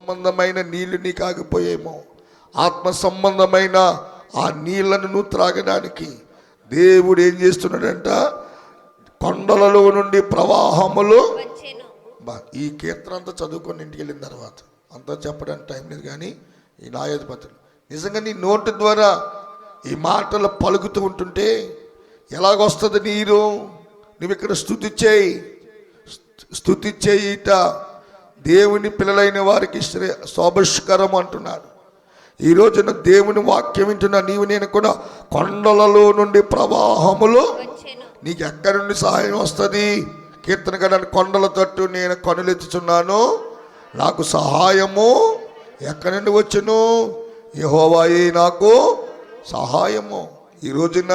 సంబంధమైన నీళ్లు నీకు ఆగిపోయేమో, ఆత్మ సంబంధమైన ఆ నీళ్లను నువ్వు త్రాగడానికి దేవుడు ఏం చేస్తున్నాడంట, కొండలలో నుండి ప్రవాహములు. ఈ కీర్తన అంతా చదువుకొని ఇంటికి వెళ్ళిన తర్వాత అంతా చెప్పడానికి టైం లేదు, కానీ ఈ న్యాయాధిపతులు నిజంగా నీ నోటి ద్వారా ఈ మాటలు పలుకుతూ ఉంటుంటే ఎలాగొస్తుంది నీరు? నువ్వు ఇక్కడ స్తుతి చేయి, స్తుతి చేయిట దేవుని పిల్లలైన వారికి శోభస్కరం అంటున్నాడు. ఈ రోజున దేవుని వాక్యం వింటున్నా నీవు నేను కూడా కొండలలో నుండి ప్రవాహములు. నీకు ఎక్కడి నుండి సహాయం వస్తుంది? కీర్తన గడ కొండల తట్టు నేను కనులెత్తుచున్నాను, నాకు సహాయము ఎక్కడి నుండి వచ్చును? యెహోవాయే నాకు సహాయము. ఈ రోజున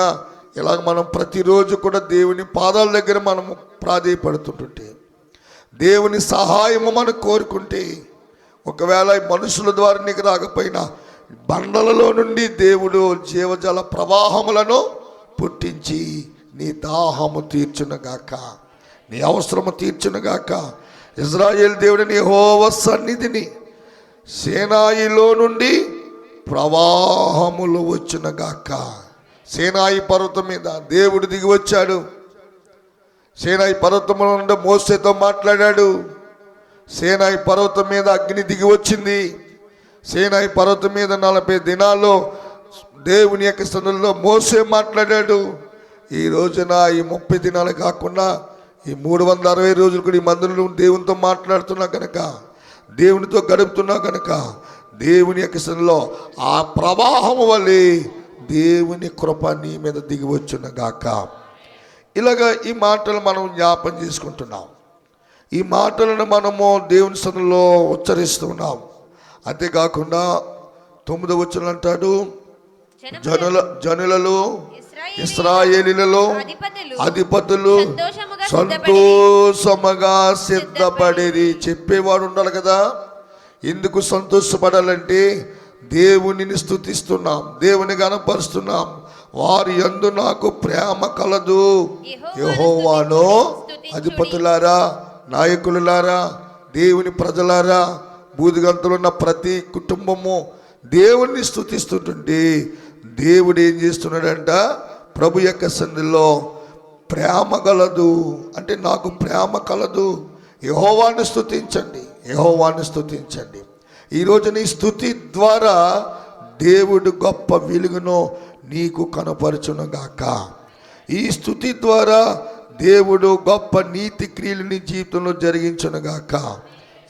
ఇలాగ మనం ప్రతిరోజు కూడా దేవుని పాదాల దగ్గర మనము ప్రాధేయపడుతుంటుంటే, దేవుని సహాయము మనం కోరుకుంటే, ఒకవేళ మనుషుల ద్వారా నీకు రాకపోయినా బండలలో నుండి దేవుడు జీవజల ప్రవాహములను పుట్టించి నీ దాహము తీర్చునుగాక, నీ అవసరము తీర్చునుగాక. ఇజ్రాయేల్ దేవుడిని యెహోవా సన్నిధిని సేనాయిలో నుండి ప్రవాహములు వచ్చునుగాక. సేనాయి పర్వతం మీద దేవుడు దిగి వచ్చాడు. సేనాయి పర్వతంలో నుండి మోసేతో మాట్లాడాడు. సేనాయి పర్వతం మీద అగ్ని దిగి వచ్చింది. సేనాయి పర్వతం మీద 40 దినాల్లో దేవుని యొక్క సన్నిధిలో మోసే మాట్లాడాడు. ఈ రోజున ఈ 30 దినాలు కాకుండా ఈ 360 రోజులు కూడా ఈ మందిరంలో దేవునితో మాట్లాడుతున్నా కనుక, దేవునితో గడుపుతున్నా కనుక, దేవుని యొక్క సన్నిధిలో ఆ ప్రవాహము వల్లే దేవుని కృప నీ మీద దిగి వచ్చునుగాక. ఇలాగా ఈ మాటలు మనం జ్ఞాపం చేసుకుంటున్నాం. ఈ మాటలను మనము దేవుని సన్నిధిలో ఉచ్చరిస్తున్నాం. అంతేకాకుండా 9వ వచనం అంటాడు, జనులలో ఇశ్రాయేలీలలో అధిపతులు సంతోషముగా సిద్ధపడేది. చెప్పేవాడు ఉండాలి కదా. ఎందుకు సంతోషపడాలంటే దేవునిని స్తుతిస్తున్నాం, దేవుని గణపరుస్తున్నాం. వారి యందు నాకు ప్రేమ కలదు. యెహోవాను అధిపతులారా, నాయకులారా, దేవుని ప్రజలారా, బూదిగంతలో ఉన్న ప్రతి కుటుంబము దేవుణ్ణి స్తుతిస్తుంటుంటే దేవుడు ఏం చేస్తున్నాడంట, ప్రభు యొక్క సన్నిధిలో ప్రేమ కలదు అంటే నాకు ప్రేమ కలదు. యెహోవాను స్తుతించండి, యెహోవాను స్తుతించండి. ఈరోజు నీ స్తుతి ద్వారా దేవుడు గొప్ప వెలుగును నీకు కనపరచునుగాక. ఈ స్తుతి ద్వారా దేవుడు గొప్ప నీతి క్రియలు నీ జీవితంలో జరిగించునుగాక.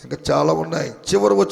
ఇంకా చాలా ఉన్నాయి. చివరి వచ్చిన